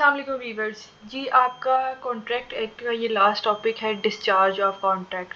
अस्सलाम वालेकुम वीवर्स जी। आपका कॉन्ट्रैक्ट एक्ट का ये लास्ट टॉपिक है, डिस्चार्ज ऑफ कॉन्ट्रैक्ट।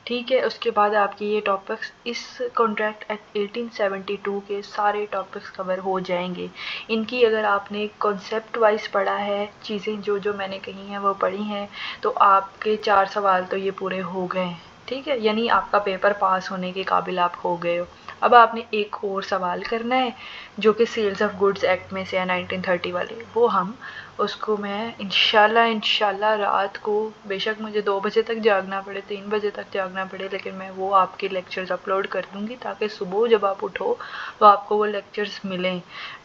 ठीक है, उसके बाद आपके ये टॉपिक्स इस कॉन्ट्रैक्ट एक्ट 1872 के सारे टॉपिक्स कवर हो जाएंगे। इनकी अगर आपने कॉन्सेप्ट वाइज पढ़ा है, चीज़ें जो जो मैंने कही हैं वो पढ़ी हैं, तो आपके 4 सवाल तो ये पूरे हो गए। ठीक है, यानी आपका पेपर पास होने के काबिल आप हो गए हो। अब आपने एक और सवाल करना है जो कि सेल्स ऑफ गुड्स एक्ट में से है 1930 वाले, वो हम उसको मैं इंशाल्लाह रात को, बेशक मुझे 2 बजे तक जागना पड़े, 3 बजे तक जागना पड़े, लेकिन मैं वो आपके लेक्चर्स अपलोड कर दूँगी ताकि सुबह जब आप उठो तो आपको वो लेक्चर्स मिलें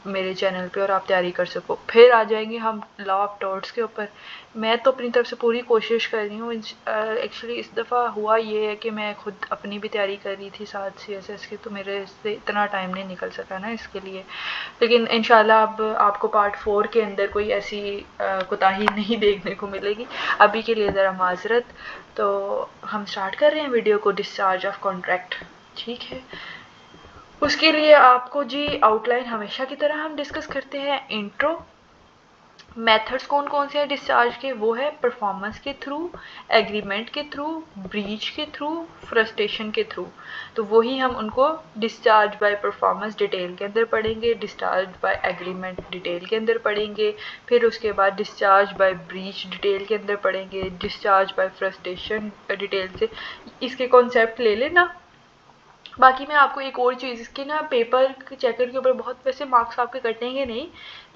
मेरे चैनल पे और आप तैयारी कर सको। फिर आ जाएंगे हम लॉ ऑफ टॉर्ट्स के ऊपर। मैं तो अपनी तरफ से पूरी कोशिश कर रही हूँ। एक्चुअली इस दफ़ा हुआ ये है कि मैं खुद अपनी भी तैयारी कर रही थी साथ CSS की, तो मेरे से इतना टाइम नहीं निकल सका ना इसके लिए। लेकिन इंशाल्लाह अब आपको पार्ट 4 के अंदर कोई ऐसी कोताही नहीं देखने को मिलेगी। अभी के लिए ज़रा माजरत। तो हम स्टार्ट कर रहे हैं वीडियो को, डिस्चार्ज ऑफ कॉन्ट्रैक्ट। ठीक है, उसके लिए आपको जी आउटलाइन हमेशा की तरह हम डिस्कस करते हैं। इंट्रो, मेथड्स कौन कौन से हैं डिस्चार्ज के, वो है परफॉर्मेंस के थ्रू, एग्रीमेंट के थ्रू, ब्रीच के थ्रू, फ्रस्ट्रेशन के थ्रू। तो वही हम उनको डिस्चार्ज बाय परफॉर्मेंस डिटेल के अंदर पढ़ेंगे, डिस्चार्ज बाय एग्रीमेंट डिटेल के अंदर पढ़ेंगे, फिर उसके बाद डिस्चार्ज बाय ब्रीच डिटेल के अंदर पढ़ेंगे, डिस्चार्ज बाय फ्रस्ट्रेशन डिटेल से। इसके कॉन्सेप्ट ले लेना। बाकी मैं आपको एक और चीज़, इसके ना पेपर चेकर के ऊपर बहुत वैसे मार्क्स आपके कटेंगे नहीं,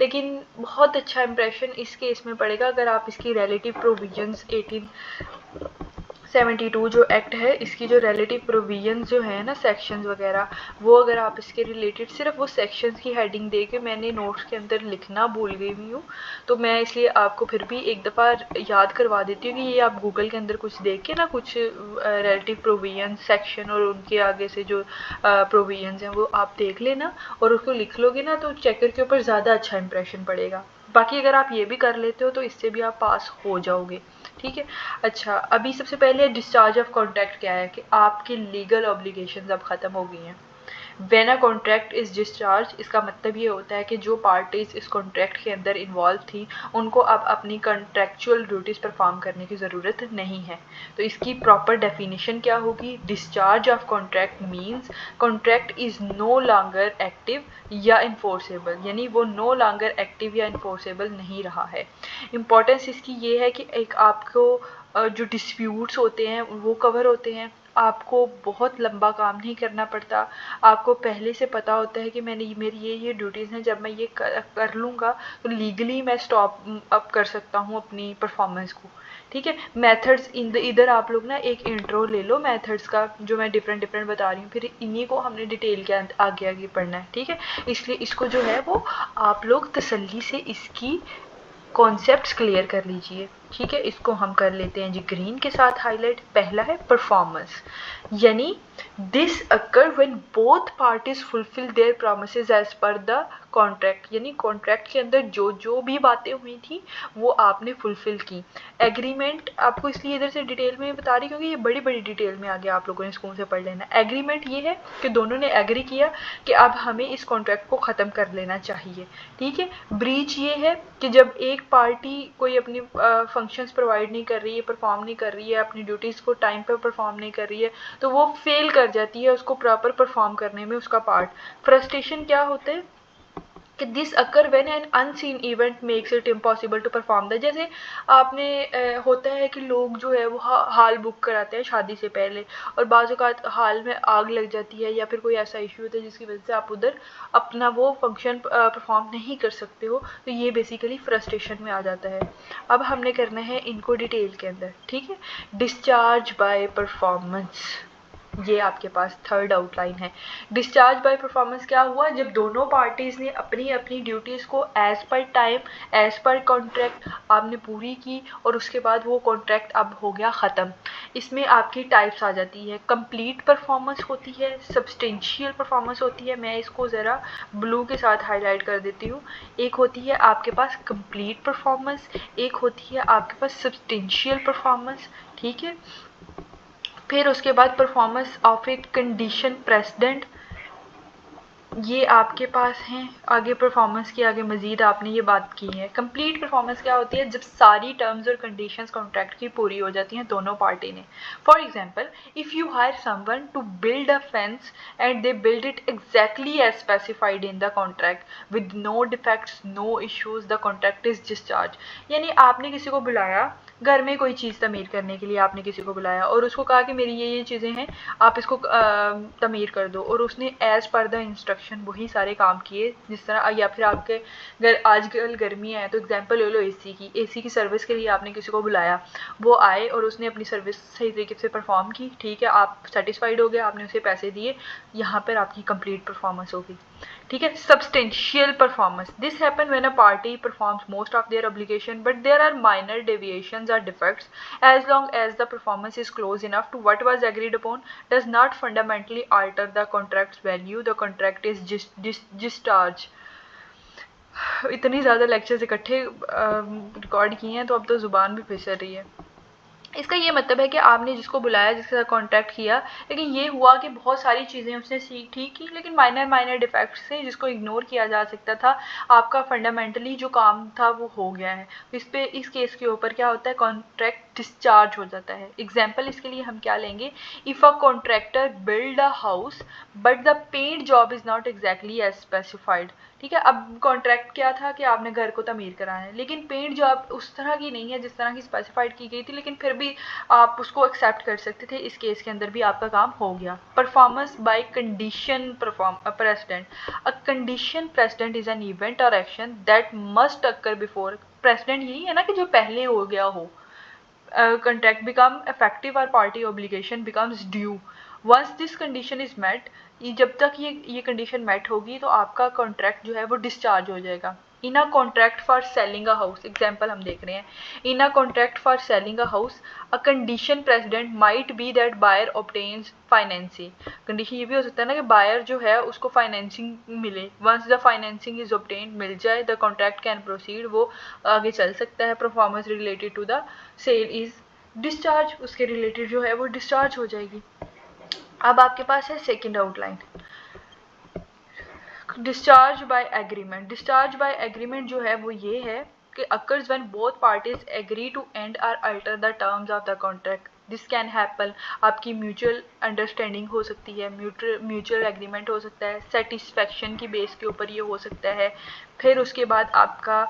लेकिन बहुत अच्छा इंप्रेशन इस केस में पड़ेगा अगर आप इसकी रिलेटिव प्रोविजंस 1872 जो एक्ट है, इसकी जो रिलेटिव प्रोविजंस जो है ना, सेक्शंस वगैरह, वो अगर आप इसके रिलेटेड सिर्फ वो सेक्शंस की हेडिंग दे के, मैंने नोट्स के अंदर लिखना भूल गई हुई हूँ, तो मैं इसलिए आपको फिर भी एक दफ़ा याद करवा देती हूँ कि ये आप गूगल के अंदर कुछ देख के ना, कुछ रिलेटिव प्रोविजंस सेक्शन और उनके आगे से जो प्रोविजंस हैं वो आप देख लेना, और उसको लिख लोगे ना तो चेकर के ऊपर ज़्यादा अच्छा इंप्रेशन पड़ेगा। बाकी अगर आप ये भी कर लेते हो तो इससे भी आप पास हो जाओगे। ठीक है। अच्छा, अभी सबसे पहले डिस्चार्ज ऑफ कॉन्ट्रैक्ट क्या है कि आपकी लीगल ऑब्लिगेशंस अब ख़त्म हो गई हैं। When a contract is discharge, इसका मतलब ये होता है कि जो पार्टीज इस कॉन्ट्रैक्ट के अंदर इन्वॉल्व थी उनको अब अपनी कॉन्ट्रैक्चुअल ड्यूटीज़ परफॉर्म करने की ज़रूरत नहीं है। तो इसकी प्रॉपर डेफिनेशन क्या होगी? Discharge of contract means contract is no longer active or enforceable, यानी वो no longer active or enforceable नहीं रहा है। इम्पॉर्टेंस इसकी ये है कि एक आपको जो डिस्प्यूट्स होते हैं वो कवर होते हैं, आपको बहुत लंबा काम नहीं करना पड़ता, आपको पहले से पता होता है कि मैंने मेरी ये ड्यूटीज़ हैं, जब मैं ये कर लूँगा तो लीगली मैं स्टॉप अप कर सकता हूँ अपनी परफॉर्मेंस को। ठीक है। मेथड्स इधर आप लोग ना एक इंट्रो ले लो मेथड्स का, जो मैं डिफरेंट बता रही हूँ, फिर इन्हीं को हमने डिटेल के आगे आगे पढ़ना है। ठीक है, इसलिए इसको जो है वो आप लोग तसल्ली से इसकी कॉन्सेप्ट्स क्लियर कर लीजिए। ठीक है, इसको हम कर लेते हैं जी ग्रीन के साथ हाईलाइट। पहला है परफॉर्मेंस, यानी this occur when both parties fulfil their promises as per the contract, यानी कॉन्ट्रैक्ट के अंदर जो जो भी बातें हुई थी वो आपने फुलफिल की। एग्रीमेंट आपको इसलिए इधर से डिटेल में बता रही क्योंकि ये बड़ी बड़ी डिटेल में आगे आप लोगों ने स्कूल से पढ़ लेना। एग्रीमेंट ये है कि दोनों ने एग्री किया कि अब हमें इस कॉन्ट्रैक्ट को ख़त्म कर लेना चाहिए। ठीक है। ब्रीच ये है कि जब एक पार्टी कोई अपनी फंक्शंस प्रोवाइड नहीं कर रही है, परफॉर्म नहीं कर रही है, अपनी ड्यूटीज़ को टाइम पर परफॉर्म नहीं कर रही है, तो वो फेल कर जाती है उसको प्रॉपर परफॉर्म करने में उसका पार्ट। फ्रस्ट्रेशन क्या होते हैं कि this occur when an unseen event makes it impossible to perform the, जैसे आपने होता है कि लोग जो है वो हाल बुक कराते हैं शादी से पहले, और बाज़ औक़ात हाल में आग लग जाती है या फिर कोई ऐसा इशू होता है जिसकी वजह से आप उधर अपना वो फंक्शन परफॉर्म नहीं कर सकते हो, तो ये बेसिकली फ्रस्ट्रेशन में आ जाता है। अब हमने करना है इनको डिटेल के अंदर। ठीक है। डिस्चार्ज बाय परफॉर्मेंस, ये आपके पास थर्ड आउटलाइन है। डिस्चार्ज बाय परफॉर्मेंस क्या हुआ? जब दोनों पार्टीज़ ने अपनी अपनी ड्यूटीज़ को as per time, as per contract आपने पूरी की, और उसके बाद वो कॉन्ट्रैक्ट अब हो गया ख़त्म। इसमें आपकी टाइप्स आ जाती है, कंप्लीट परफॉर्मेंस होती है, सब्सटेंशियल परफॉर्मेंस होती है। मैं इसको ज़रा ब्लू के साथ हाईलाइट कर देती हूँ। एक होती है आपके पास कंप्लीट परफॉर्मेंस, एक होती है आपके पास सब्सटेंशियल परफॉर्मेंस। ठीक है। फिर उसके बाद performance of a condition president, ये आपके पास हैं। आगे परफॉर्मेंस की आगे मजीद आपने ये बात की है। कंप्लीट परफॉर्मेंस क्या होती है? जब सारी टर्म्स और कंडीशंस कॉन्ट्रैक्ट की पूरी हो जाती हैं दोनों पार्टी ने। For example, if you hire someone to build a fence and they build it exactly as specified in the contract with no defects, no issues, the contract is discharge. यानी आपने किसी को बुलाया, घर में कोई चीज़ तमीर करने के लिए आपने किसी को बुलाया और उसको कहा कि मेरी ये चीज़ें हैं, आप इसको तमीर कर दो, और उसने एज़ पर द इंस्ट्रक्शन वही सारे काम किए जिस तरह। या फिर आपके घर आजकल गर्मी है तो एग्जांपल ले लो एसी की। एसी की सर्विस के लिए आपने किसी को बुलाया, वो आए और उसने अपनी सर्विस सही तरीके से परफॉर्म की, ठीक है, आप सेटिस्फाइड हो गए, आपने उसे पैसे दिए, यहाँ पर आपकी कंप्लीट परफॉर्मेंस होगी। ठीक है, substantial performance, this happen when a party performs most of their obligation but there are minor deviations or defects, as long as the performance is close enough to what was agreed upon, does not fundamentally alter the contract's value, the contract is discharged। इतनी ज़्यादा lectures इकट्ठे record किए हैं तो अब तो ज़ुबान भी फिसल रही है। इसका ये मतलब है कि आपने जिसको बुलाया, जिसके साथ कॉन्टैक्ट किया, लेकिन ये हुआ कि बहुत सारी चीज़ें उसने ठीक की, लेकिन माइनर माइनर डिफेक्ट्स थे जिसको इग्नोर किया जा सकता था। आपका फंडामेंटली जो काम था वो हो गया है। इस केस के ऊपर क्या होता है? कॉन्ट्रैक्ट डिस्चार्ज हो जाता है। एग्जाम्पल इसके लिए हम क्या लेंगे? If a contractor build a house but the paid job is not exactly as specified. ठीक है, अब कॉन्ट्रैक्ट क्या था कि आपने घर को तमीर कराना है, लेकिन पेड जॉब उस तरह की नहीं है जिस तरह की स्पेसिफाइड की गई थी, लेकिन फिर भी आप उसको एक्सेप्ट कर सकते थे। इस केस के अंदर भी आपका काम हो गया। Performance by condition president, a condition president is an event और action that must occur before. President यही है ना कि जो पहले हो गया हो। Contract become effective or party obligation becomes due. Once this condition is met, जब तक ये कंडीशन मेट होगी तो आपका कॉन्ट्रैक्ट जो है वो डिस्चार्ज हो जाएगा। In a contract for selling a house, example हम देख रहे हैं। In a contract for selling a house, a condition president might be that buyer obtains financing. Condition ये भी हो सकता है ना कि बायर जो है उसको फाइनेंसिंग मिले। Once the financing is obtain, मिल जाए, द कॉन्ट्रैक्ट कैन प्रोसीड, वो आगे चल सकता है। Performance related to the sale is discharge, उसके रिलेटेड जो है वो डिस्चार्ज हो जाएगी। अब आपके पास है second outline, discharge by agreement. Discharge by agreement जो है वो ये है कि occurs when both parties agree to end और alter the terms of the contract. This can happen, आपकी म्यूचुअल अंडरस्टैंडिंग हो सकती है, म्यूचुअल एग्रीमेंट हो सकता है, सेटिस्फेक्शन की बेस के ऊपर ये हो सकता है। फिर उसके बाद आपका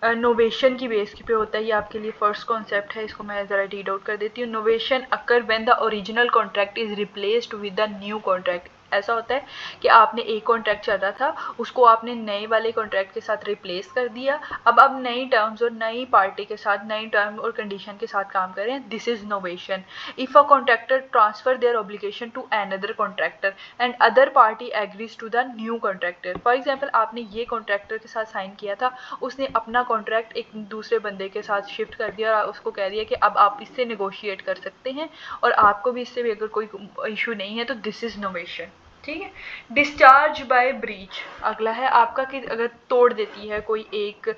नोवेशन की बेस पे होता है। ये आपके लिए फर्स्ट कॉन्सेप्ट है, इसको मैं ज़रा रीड आउट कर देती हूँ। Novation occur when the original contract is replaced with the new contract. ऐसा होता है कि आपने एक कॉन्ट्रैक्ट चल रहा था, उसको आपने नए वाले कॉन्ट्रैक्ट के साथ रिप्लेस कर दिया। अब नई टर्म्स और नई पार्टी के साथ, नई टर्म और कंडीशन के साथ काम कर रहे हैं। This is novation. If a contractor transfer their obligation to another contractor and other party agrees to the new contractor. For example, आपने ये कॉन्ट्रैक्टर के साथ साइन किया था, उसने अपना कॉन्ट्रैक्ट एक दूसरे बंदे के साथ शिफ्ट कर दिया और उसको कह दिया कि अब आप इससे नेगोशिएट कर सकते हैं और आपको भी इससे भी अगर कोई इशू नहीं है, तो दिस इज नोवेशन। ठीक है। डिस्चार्ज बाय ब्रीच अगला है आपका, कि अगर तोड़ देती है कोई एक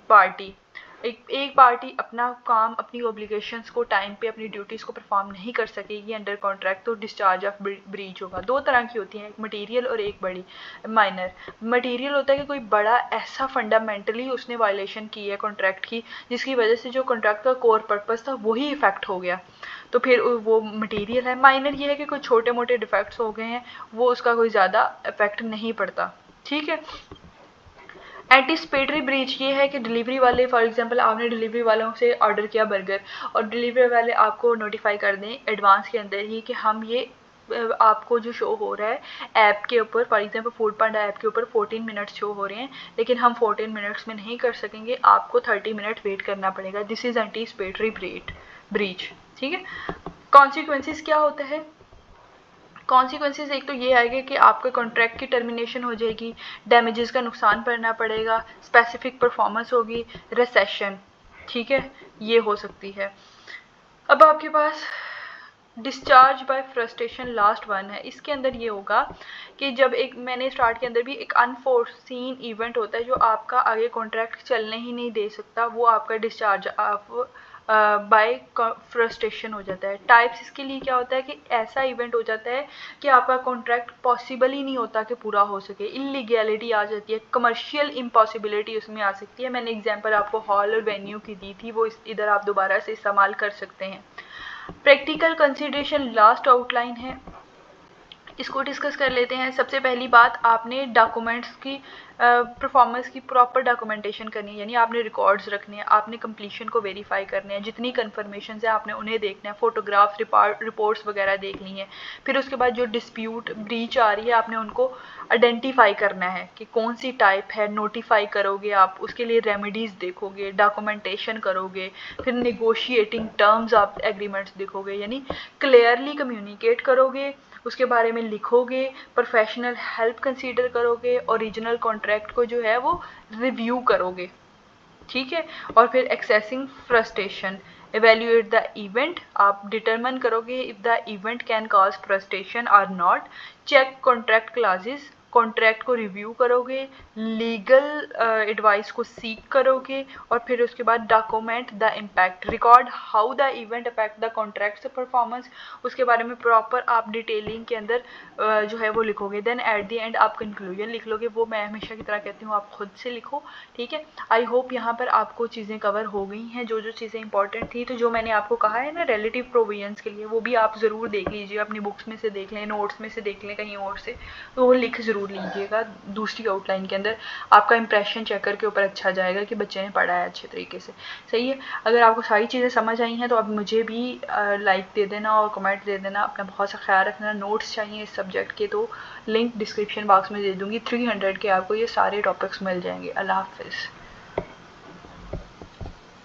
पार्टी, एक पार्टी अपना काम, अपनी ऑब्लिगेशंस को टाइम पे, अपनी ड्यूटीज़ को परफॉर्म नहीं कर सकेगी अंडर कॉन्ट्रैक्ट, तो डिस्चार्ज ऑफ ब्रीच होगा। दो तरह की होती हैं, एक मटेरियल और एक बड़ी माइनर। मटेरियल होता है कि कोई बड़ा ऐसा फंडामेंटली उसने वायलेशन की है कॉन्ट्रैक्ट की, जिसकी वजह से जो कॉन्ट्रैक्ट का कोर पर्पस था वही इफेक्ट हो गया, तो फिर वो मटेरियल है। माइनर ये है कि कोई छोटे मोटे डिफेक्ट्स हो गए हैं, वो उसका कोई ज़्यादा इफेक्ट नहीं पड़ता। ठीक है। एंटीसिपेटरी ब्रीच ये है कि डिलीवरी वाले, फॉर एग्जांपल आपने डिलीवरी वालों से ऑर्डर किया बर्गर और डिलीवरी वाले आपको नोटिफाई कर दें एडवांस के अंदर ही कि हम ये आपको जो शो हो रहा है ऐप के ऊपर, for example food Panda app के ऊपर 14 मिनट्स शो हो रहे हैं, लेकिन हम 14 मिनट्स में नहीं कर सकेंगे, आपको 30 मिनट वेट करना पड़ेगा। This is anticipatory breach. ठीक है। कॉन्सिक्वेंसेस क्या होता है? कॉन्सिक्वेंसेस एक तो ये आएगा कि आपके कॉन्ट्रैक्ट की टर्मिनेशन हो जाएगी, डैमेजेस का नुकसान पड़ना पड़ेगा, स्पेसिफिक परफॉर्मेंस होगी, रिसेशन। ठीक है, ये हो सकती है। अब आपके पास discharge by frustration last one है। इसके अंदर ये होगा कि जब एक, मैंने स्टार्ट के अंदर भी, एक अनफोर्सीन इवेंट होता है जो आपका आगे कॉन्ट्रैक्ट चलने ही नहीं दे सकता, वो आपका डिस्चार्ज ऑफ बाय फ्रस्ट्रेशन हो जाता है। टाइप्स इसके लिए क्या होता है कि ऐसा इवेंट हो जाता है कि आपका कॉन्ट्रैक्ट पॉसिबल ही नहीं होता कि पूरा हो सके, इलीगैलिटी आ जाती है, कमर्शियल इम्पॉसिबिलिटी उसमें आ सकती है। मैंने एग्जांपल आपको हॉल और वेन्यू की दी थी, वो इधर आप दोबारा से इस्तेमाल कर सकते हैं। प्रैक्टिकल कंसिडरेशन लास्ट आउटलाइन है, इसको डिस्कस कर लेते हैं। सबसे पहली बात, आपने डॉक्यूमेंट्स की परफॉर्मेंस की प्रॉपर डॉक्यूमेंटेशन करनी है, यानी आपने रिकॉर्ड्स रखने हैं, आपने कंप्लीशन को वेरीफाई करने हैं, जितनी कन्फर्मेशन है आपने उन्हें देखना है, फोटोग्राफ रिपोर्ट्स वगैरह देखनी है। फिर उसके बाद जो डिस्प्यूट ब्रीच आ रही है आपने उनको आइडेंटिफाई करना है कि कौन सी टाइप है, नोटिफाई करोगे आप, उसके लिए रेमेडीज़ देखोगे, डॉक्यूमेंटेशन करोगे, फिर नेगोशिएटिंग टर्म्स आप एग्रीमेंट्स देखोगे, यानी क्लियरली कम्युनिकेट करोगे, उसके बारे में लिखोगे, प्रोफेशनल हेल्प कंसीडर करोगे, ओरिजिनल कॉन्ट्रैक्ट को जो है वो रिव्यू करोगे, ठीक है। और फिर accessing frustration, evaluate the event, आप डिटरमिन करोगे if the event can cause frustration और not, check contract clauses, contract को रिव्यू करोगे, लीगल एडवाइस को सीक करोगे, और फिर उसके बाद document the impact, record how the event affect the contract performance, उसके बारे में प्रॉपर आप डिटेलिंग के अंदर जो है वो लिखोगे। देन एट द एंड आप कंक्लूजन लिख लोगे, वो मैं हमेशा की तरह कहती हूँ आप खुद से लिखो, ठीक है। आई होप यहाँ पर आपको चीज़ें कवर हो गई हैं, जो जो चीज़ें इंपॉर्टेंट थी। तो जो मैंने आपको कहा है ना रिलेटिव प्रोविजंस के लिए, वो भी आप ज़रूर देख लीजिए, अपनी बुक्स में से देख लें, नोट्स में से देख लें, कहीं और से, तो वो लिख ज़रूर लीजिएगा दूसरी आउटलाइन के अंदर। आपका इंप्रेशन चेकर के ऊपर अच्छा जाएगा कि बच्चे ने पढ़ा है अच्छे तरीके से, सही है। अगर आपको सारी चीज़ें समझ आई हैं तो आप मुझे भी लाइक दे देना और कमेंट दे देना। अपना बहुत सा ख्याल रखना। नोट्स चाहिए इस सब्जेक्ट के तो लिंक डिस्क्रिप्शन बॉक्स में दे दूँगी, 300 के आपको ये सारे टॉपिक्स मिल जाएंगे। अल्लाह हाफिज़।